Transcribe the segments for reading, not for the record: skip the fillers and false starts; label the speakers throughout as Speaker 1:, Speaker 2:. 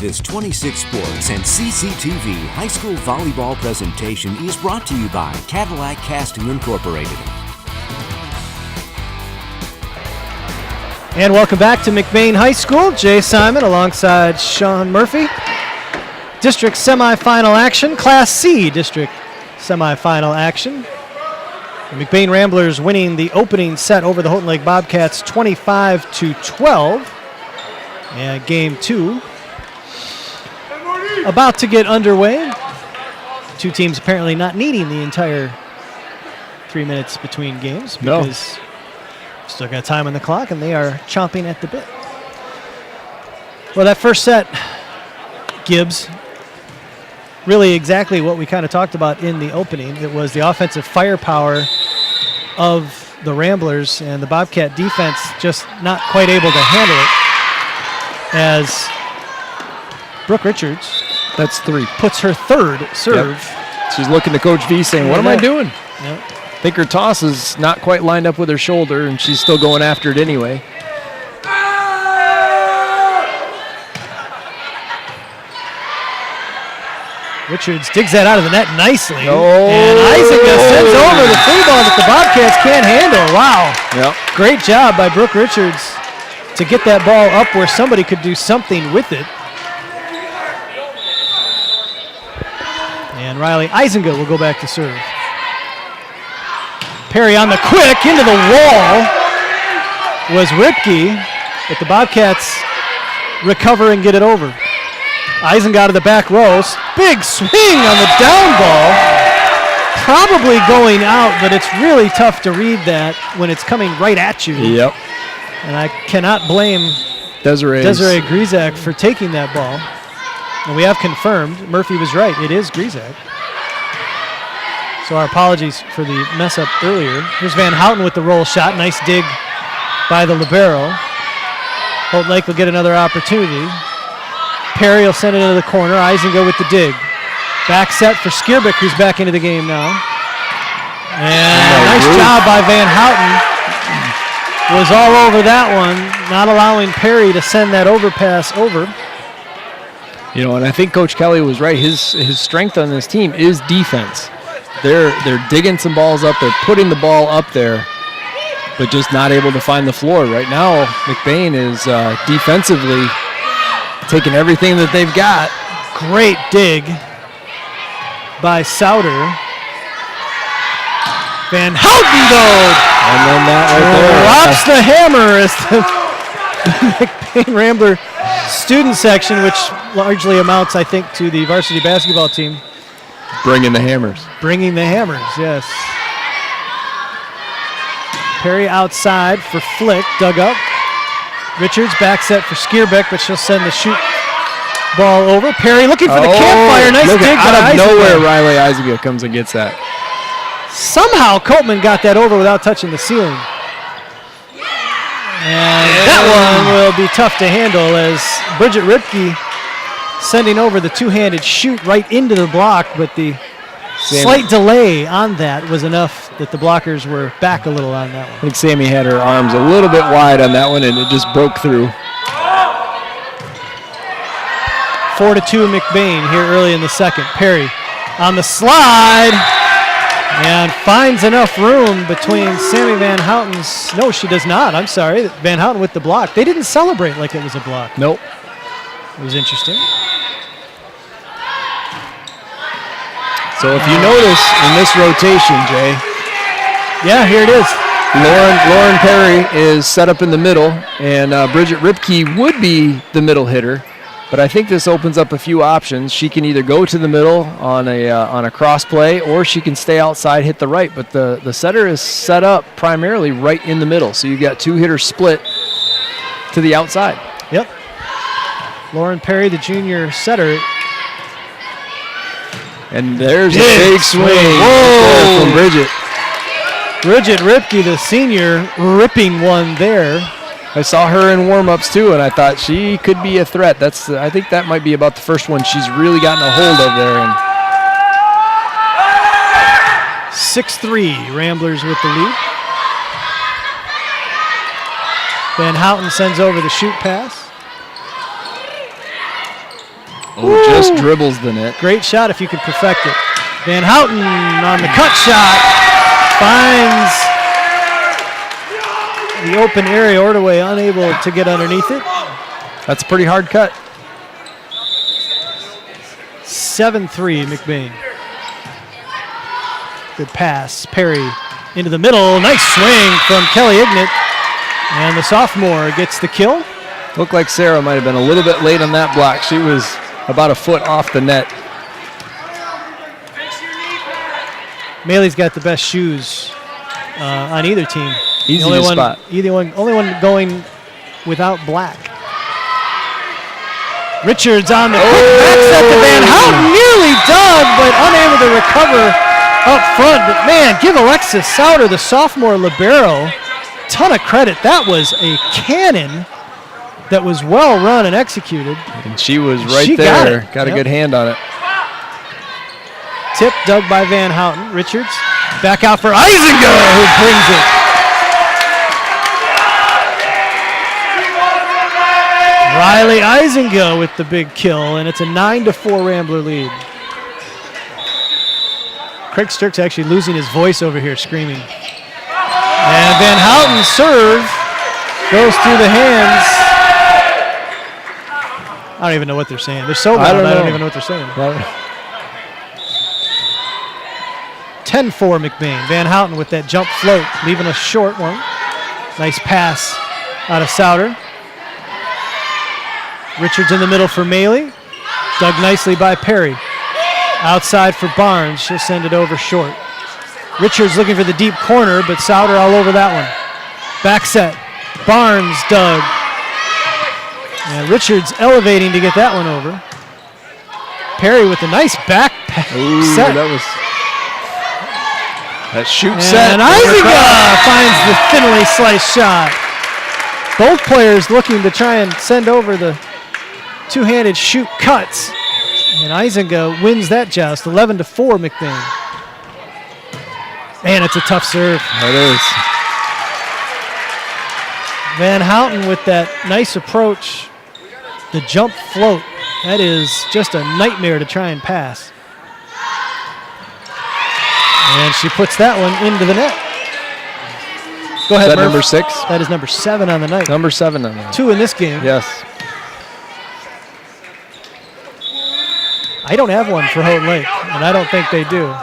Speaker 1: This 26 Sports and CCTV high school volleyball presentation is brought to you by Cadillac Casting Incorporated.
Speaker 2: And welcome back to McBain High School. Jay Simon alongside Sean Murphy. District semifinal action, Class C district semifinal action. The McBain Ramblers winning the opening set over the Houghton Lake Bobcats 25-12. And game two about to get underway. Two teams apparently not needing the entire 3 minutes between games because still got time on the clock and they are chomping at the bit. Well, that first set, Gibbs, really exactly what we kind of talked about in the opening. It was the offensive firepower of the Ramblers and the Bobcat defense just not quite able to handle it as Brooke Richards,
Speaker 3: that's three,
Speaker 2: puts her third serve.
Speaker 3: Yep. She's looking to Coach V saying, what am I doing?
Speaker 2: Yep.
Speaker 3: I think her toss is not quite lined up with her shoulder, and she's still going after it anyway.
Speaker 2: Richards digs that out of the net nicely.
Speaker 3: Oh.
Speaker 2: And Isaac sends over the free ball that the Bobcats can't handle. Wow.
Speaker 3: Yep.
Speaker 2: Great job by Brooke Richards to get that ball up where somebody could do something with it. And Riley Isengate will go back to serve. Perry on the quick, into the wall was Ripke, but the Bobcats recover and get it over. Isengate out of the back row, big swing on the down ball. Probably going out, but it's really tough to read that when it's coming right at you.
Speaker 3: Yep.
Speaker 2: And I cannot blame Desiree Grizak for taking that ball. And we have confirmed, Murphy was right, it is Grizak. So our apologies for the mess up earlier. Here's Van Houten with the roll shot. Nice dig by the libero. Houghton Lake will get another opportunity. Perry will send it into the corner. Isengate with the dig. Back set for Skierbeck, who's back into the game now. And nice job by Van Houten. Was all over that one, not allowing Perry to send that overpass over.
Speaker 3: You know, and I think Coach Kelly was right. His strength on this team is defense. They're digging some balls up. They're putting the ball up there, but just not able to find the floor. Right now, McBain is defensively taking everything that they've got.
Speaker 2: Great dig by Souter. Van Houten, though.
Speaker 3: And then that
Speaker 2: right there. Drops the hammer as the McBain Rambler student section, which largely amounts, I think, to the varsity basketball team.
Speaker 3: Bringing the hammers.
Speaker 2: Bringing the hammers, yes. Perry outside for Flick, dug up. Richards back set for Skierbeck, but she'll send the shoot ball over. Perry looking for the campfire. Nice dig
Speaker 3: out of nowhere, Riley Isaac comes and gets that.
Speaker 2: Somehow Copeman got that over without touching the ceiling. And that one will be tough to handle as Bridget Ripke sending over the two-handed shoot right into the block, but the slight delay on that was enough that the blockers were back a little on that one.
Speaker 3: I think Sammy had her arms a little bit wide on that one, and it just broke through.
Speaker 2: 4-2 McBain here early in the second. Perry on the slide and finds enough room between Sammy Van Houten's. No, she does not. I'm sorry. Van Houten with the block. They didn't celebrate like it was a block.
Speaker 3: Nope.
Speaker 2: It was interesting.
Speaker 3: So if you notice in this rotation, Jay.
Speaker 2: Yeah, here it is.
Speaker 3: Lauren Perry is set up in the middle, and Bridget Ripke would be the middle hitter. But I think this opens up a few options. She can either go to the middle on a cross play, or she can stay outside, hit the right. But the setter is set up primarily right in the middle. So you've got two hitters split to the outside.
Speaker 2: Yep. Lauren Perry, the junior setter.
Speaker 3: And there's a big swing.
Speaker 2: Whoa!
Speaker 3: From Bridget.
Speaker 2: Bridget Ripke, the senior, ripping one there.
Speaker 3: I saw her in warm-ups too, and I thought she could be a threat. I think that might be about the first one she's really gotten a hold of there. And
Speaker 2: 6-3, Ramblers with the lead. Van Houten sends over the shoot pass.
Speaker 3: Oh, just dribbles the net.
Speaker 2: Great shot if you could perfect it. Van Houten on the cut shot finds the open area. Ordaway unable to get underneath it.
Speaker 3: That's a pretty hard cut.
Speaker 2: 7-3 McBain. Good pass. Perry into the middle. Nice swing from Kelly Ignat. And the sophomore gets the kill.
Speaker 3: Looked like Sarah might have been a little bit late on that block. She was about a foot off the net.
Speaker 2: Maley's got the best shoes on either team.
Speaker 3: Easy to spot.
Speaker 2: Only one going without black. Richards on the quick back set to Van Houten. Nearly dug, but unable to recover up front. But man, give Alexis Souter, the sophomore libero, ton of credit. That was a cannon that was well run and executed.
Speaker 3: And she was right there. Got a good hand on it.
Speaker 2: Tip dug by Van Houten. Richards back out for Eisinger, who brings it. Riley Eisinger with the big kill, and it's a 9-4 Rambler lead. Craig Sturck's actually losing his voice over here, screaming. And Van Houten's serve goes through the hands. I don't even know what they're saying. They're so loud, I don't even know what they're saying. 10-4 McBain. Van Houten with that jump float, leaving a short one. Nice pass out of Souter. Richards in the middle for Maley. Dug nicely by Perry. Outside for Barnes. She'll send it over short. Richards looking for the deep corner, but Souter all over that one. Back set. Barnes dug. And Richards elevating to get that one over. Perry with a nice back set.
Speaker 3: That shoot set.
Speaker 2: And Eisinger finds the thinly sliced shot. Both players looking to try and send over the two-handed shoot cuts. And Eisinger wins that joust, 11-4 McBain. Man, it's a tough serve.
Speaker 3: It is.
Speaker 2: Van Houten with that nice approach. The jump float. That is just a nightmare to try and pass. And she puts that one into the net. Go ahead,
Speaker 3: Is that
Speaker 2: Murph.
Speaker 3: number 6?
Speaker 2: That is number 7 on the night.
Speaker 3: Number 7 on the night.
Speaker 2: 2 in this game.
Speaker 3: Yes.
Speaker 2: I don't have one for Houghton Lake, and I don't think they do.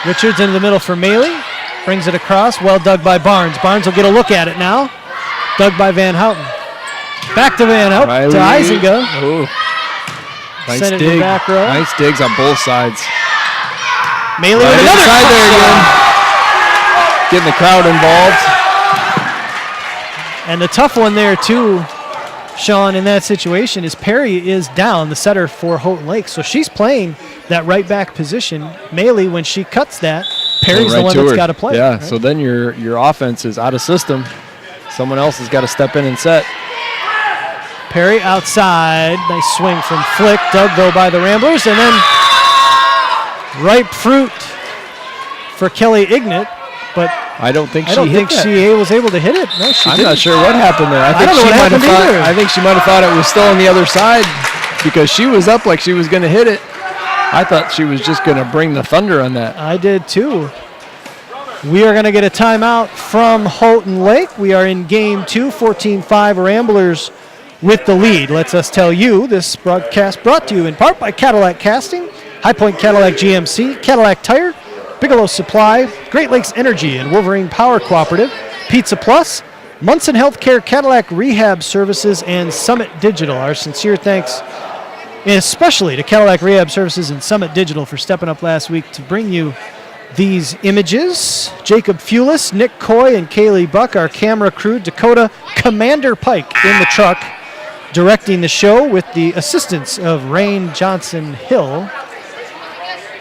Speaker 2: Richards into the middle for Maley. Brings it across. Well dug by Barnes. Barnes will get a look at it now. Dug by Van Houten. Back to Van Houten. To Eisinger.
Speaker 3: Ooh. Nice
Speaker 2: Send it
Speaker 3: dig.
Speaker 2: to the back row.
Speaker 3: Nice digs on both sides.
Speaker 2: Maley with another
Speaker 3: side there again. Getting the crowd involved.
Speaker 2: And the tough one there, too, Sean, in that situation, is Perry is down, the setter for Houghton Lake. So she's playing that right back position. Maley, when she cuts that, Perry's the one that's got to play.
Speaker 3: Yeah,
Speaker 2: right?
Speaker 3: so then your offense is out of system. Someone else has got to step in and set.
Speaker 2: Perry outside. Nice swing from Flick. Dug, though, by the Ramblers. And then ripe fruit for Kelly Ignat. But
Speaker 3: I don't think
Speaker 2: she was able to hit it. No, she didn't.
Speaker 3: I'm not sure what happened there.
Speaker 2: I don't know what happened either.
Speaker 3: I think she might have thought it was still on the other side because she was up like she was going to hit it. I thought she was just going to bring the thunder on that.
Speaker 2: I did too. We are going to get a timeout from Houghton Lake. We are in game 2, 14-5 Ramblers with the lead. Let's us tell you this broadcast brought to you in part by Cadillac Casting, High Point Cadillac GMC, Cadillac Tire, Bigelow Supply, Great Lakes Energy and Wolverine Power Cooperative, Pizza Plus, Munson Healthcare, Cadillac Rehab Services, and Summit Digital. Our sincere thanks especially to Cadillac Rehab Services and Summit Digital for stepping up last week to bring you these images. Jacob Fulis, Nick Coy, and Kaylee Buck, our camera crew, Dakota Commander Pike in the truck, directing the show with the assistance of Rain Johnson Hill.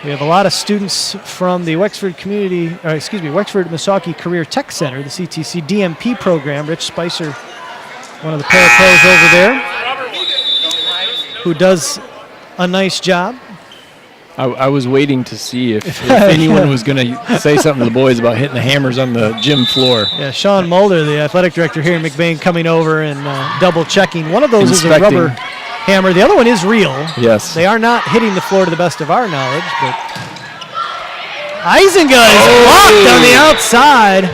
Speaker 2: We have a lot of students from the Wexford Missaukee Career Tech Center, the CTC DMP program. Rich Spicer, one of the parapros over there, who does a nice job.
Speaker 3: I was waiting to see if anyone was going to say something to the boys about hitting the hammers on the gym floor.
Speaker 2: Yeah, Sean Mulder, the athletic director here in McBain, coming over and double-checking. One of those is a rubber hammer. The other one is real.
Speaker 3: Yes.
Speaker 2: They are not hitting the floor to the best of our knowledge, but Eisenga is blocked on the outside.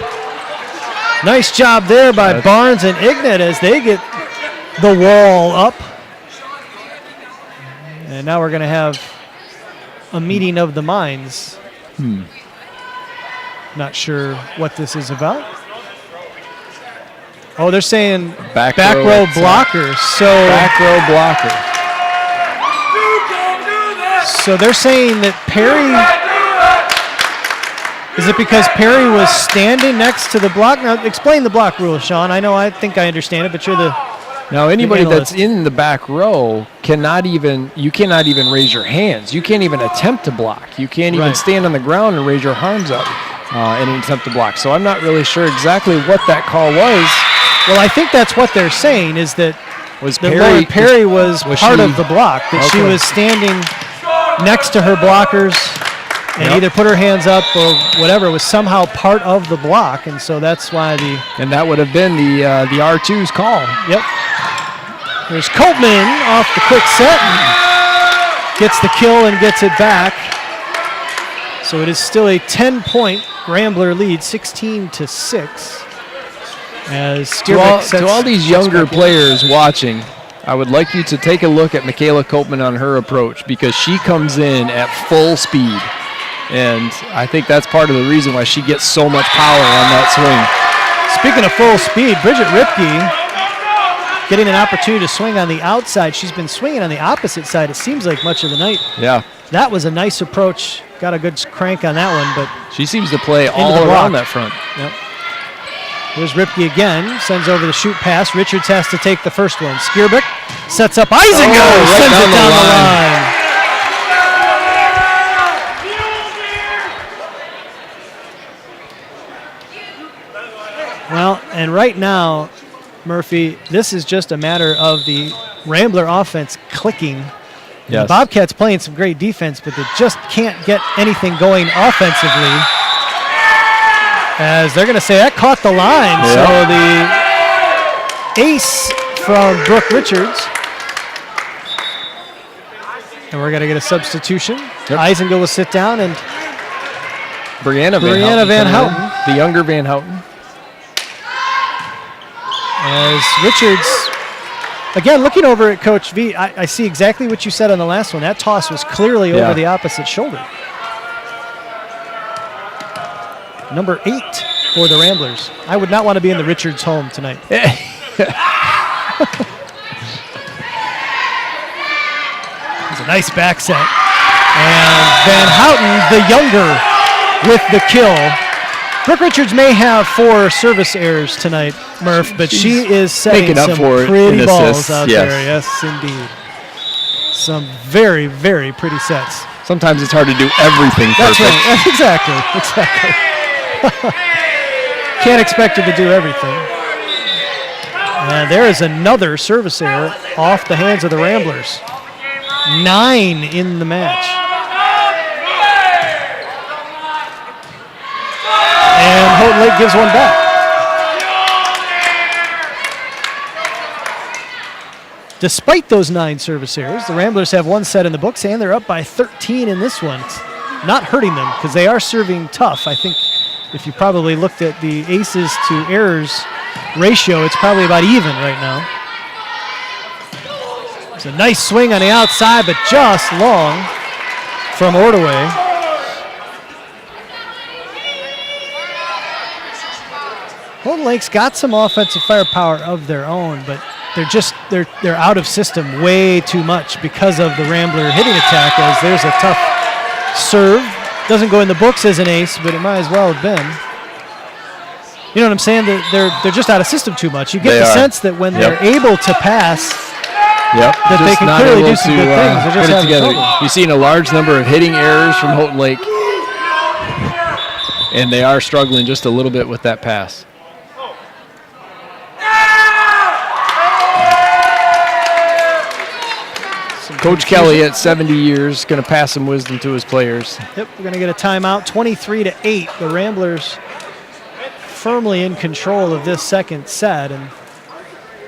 Speaker 2: Nice job there by Barnes and Ignat as they get the wall up. And now we're going to have a meeting of the minds. Not sure what this is about. Oh, they're saying back row blocker. So
Speaker 3: back row blocker.
Speaker 2: So they're saying that Perry. Is it because Perry was standing next to the block? Now, explain the block rule, Sean. I think I understand it, but you're the.
Speaker 3: Now, anybody that's in the back row you cannot even raise your hands. You can't even attempt to block. You can't even stand on the ground and raise your arms up and attempt to block. So I'm not really sure exactly what that call was.
Speaker 2: Well, I think that's what they're saying is that
Speaker 3: Perry
Speaker 2: was part of the block, that she was standing next to her blockers and either put her hands up or whatever was somehow part of the block, and so that's why
Speaker 3: and that would have been the R2's call.
Speaker 2: Yep. There's Coltman off the quick set, gets the kill and gets it back. So it is still a 10-point Rambler lead, 16-6. As
Speaker 3: to all these younger players watching, I would like you to take a look at Michaela Coltman on her approach because she comes in at full speed. And I think that's part of the reason why she gets so much power on that swing.
Speaker 2: Speaking of full speed, Bridget Ripke getting an opportunity to swing on the outside. She's been swinging on the opposite side, it seems like, much of the night.
Speaker 3: Yeah.
Speaker 2: That was a nice approach. Got a good crank on that one, but
Speaker 3: she seems to play all around that front.
Speaker 2: Yep. Here's Ripke again, sends over the shoot pass. Richards has to take the first one. Skierbeck sets up Eisenga, sends it down the line. Well, and right now, Murphy, this is just a matter of the Rambler offense clicking.
Speaker 3: Yes.
Speaker 2: The Bobcats playing some great defense, but they just can't get anything going offensively. As they're going to say that caught the line. Yep. So the ace from Brooke Richards. And we're going to get a substitution. Yep. Eisenga will sit down and
Speaker 3: Brianna Van Houten. The younger Van Houten.
Speaker 2: As Richards, again, looking over at Coach V, I see exactly what you said on the last one. That toss was clearly over the opposite shoulder. Number 8 for the Ramblers. I would not want to be in the Richards home tonight. It's a nice back set. And Van Houten, the younger, with the kill. Brooke Richards may have 4 service errors tonight, Murph, but she is setting some pretty balls out there. Yes, indeed. Some very, very pretty sets.
Speaker 3: Sometimes it's hard to do everything
Speaker 2: perfect.
Speaker 3: That's
Speaker 2: right. Exactly. Can't expect her to do everything. And there is another service error off the hands of the Ramblers. 9 in the match. And Houghton Lake gives one back. Despite those 9 service errors, the Ramblers have 1 set in the books, and they're up by 13 in this one. It's not hurting them because they are serving tough. I think if you probably looked at the aces to errors ratio, it's probably about even right now. It's a nice swing on the outside, but just long from Ordaway. Houghton Lake's got some offensive firepower of their own, but they're out of system way too much because of the Rambler hitting attack, as there's a tough serve. Doesn't go in the books as an ace, but it might as well have been. You know what I'm saying? They're just out of system too much. You get the sense that when they're able to pass, that they can clearly do some good things. They're just
Speaker 3: put it together. You've seen a large number of hitting errors from Houghton Lake, and they are struggling just a little bit with that pass.
Speaker 2: Some
Speaker 3: Coach Kelly at 70 years going to pass some wisdom to his players.
Speaker 2: Yep, we're going to get a timeout, 23-8. The Ramblers firmly in control of this second set. And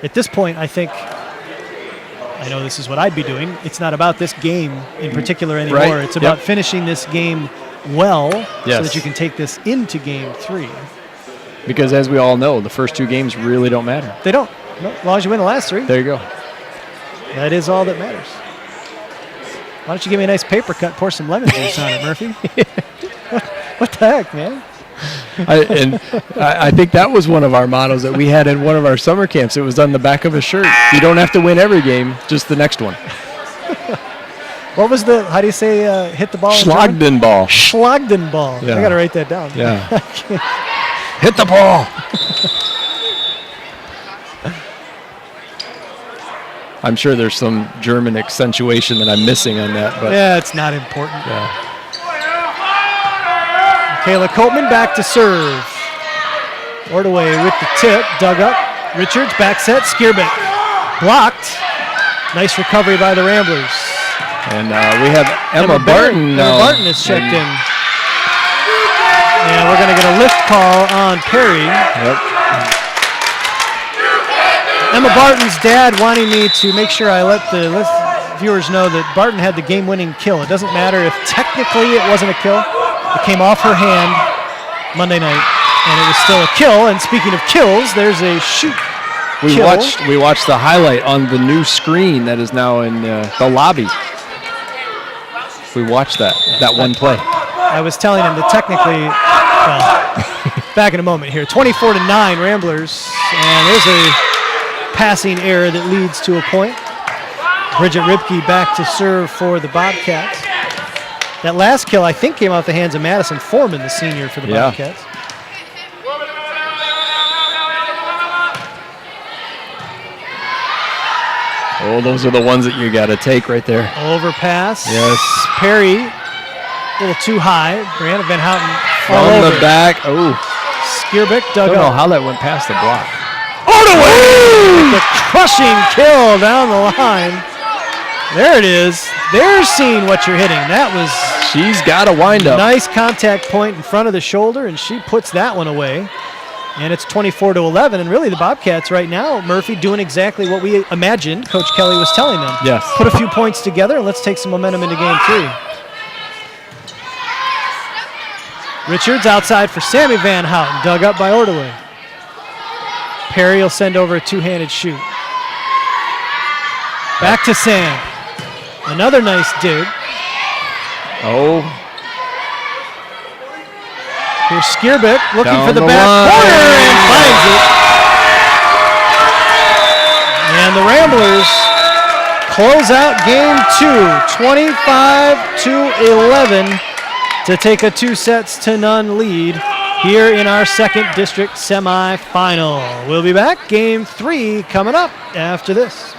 Speaker 2: at this point, I think, I know this is what I'd be doing. It's not about this game in particular anymore.
Speaker 3: Right.
Speaker 2: It's about finishing this game well
Speaker 3: Yes.
Speaker 2: so that you can take this into game 3.
Speaker 3: Because as we all know, the first 2 games really don't matter.
Speaker 2: They don't. No, as long as you win the last 3.
Speaker 3: There you go.
Speaker 2: That is all that matters. Why don't you give me a nice paper cut, pour some lemon juice on it, Murphy? What the heck, man?
Speaker 3: I think that was one of our mottos that we had in one of our summer camps. It was on the back of a shirt. You don't have to win every game, just the next one.
Speaker 2: What was how do you say hit the ball?
Speaker 3: Schlagdenball.
Speaker 2: Schlagdenball.
Speaker 3: Yeah.
Speaker 2: I got to write that down.
Speaker 3: Yeah. Hit the ball. I'm sure there's some German accentuation that I'm missing on that. But
Speaker 2: yeah, it's not important.
Speaker 3: Yeah.
Speaker 2: Kayla Copeman back to serve. Ordaway with the tip, dug up. Richards back set, Skierbeck blocked. Nice recovery by the Ramblers.
Speaker 3: And we have Emma Barton now.
Speaker 2: Emma Barton is checked in. And we're going to get a lift call on Perry.
Speaker 3: Yep.
Speaker 2: Emma Barton's dad wanting me to make sure I let the viewers know that Barton had the game-winning kill. It doesn't matter if technically it wasn't a kill. It came off her hand Monday night, and it was still a kill. And speaking of kills, there's a shoot.
Speaker 3: We watched the highlight on the new screen that is now in the lobby. We watched that one play.
Speaker 2: I was telling him that technically, back in a moment here, 24-9 Ramblers, and there's a passing error that leads to a point. Bridget Ripke back to serve for the Bobcats. That last kill, I think, came off the hands of Madison Foreman, the senior for the Bobcats.
Speaker 3: Oh, those are the ones that you got to take right there.
Speaker 2: Overpass.
Speaker 3: Yes.
Speaker 2: Perry, a little too high. Brianna Van Houten
Speaker 3: From the back. Oh.
Speaker 2: Skierbeck dug
Speaker 3: I don't know
Speaker 2: up.
Speaker 3: how that went past the block.
Speaker 2: The crushing kill down the line. There it is. They're seeing what you're hitting. That was
Speaker 3: She's got a wind up.
Speaker 2: nice contact point in front of the shoulder, and she puts that one away. And it's 24-11, and really the Bobcats right now, Murphy, doing exactly what we imagined Coach Kelly was telling them.
Speaker 3: Yes.
Speaker 2: Put a few points together, and let's take some momentum into game 3. Richards outside for Sammy Van Houten, dug up by Ordaway. Perry will send over a two-handed shoot. Back to Sam. Another nice dig.
Speaker 3: Oh.
Speaker 2: Here's Skierbeck looking
Speaker 3: Down
Speaker 2: for the
Speaker 3: the
Speaker 2: back
Speaker 3: line.
Speaker 2: corner and finds it. And the Ramblers close out game 2, 25-11 to take a 2-0 lead here in our second district semifinal. We'll be back. Game 3 coming up after this.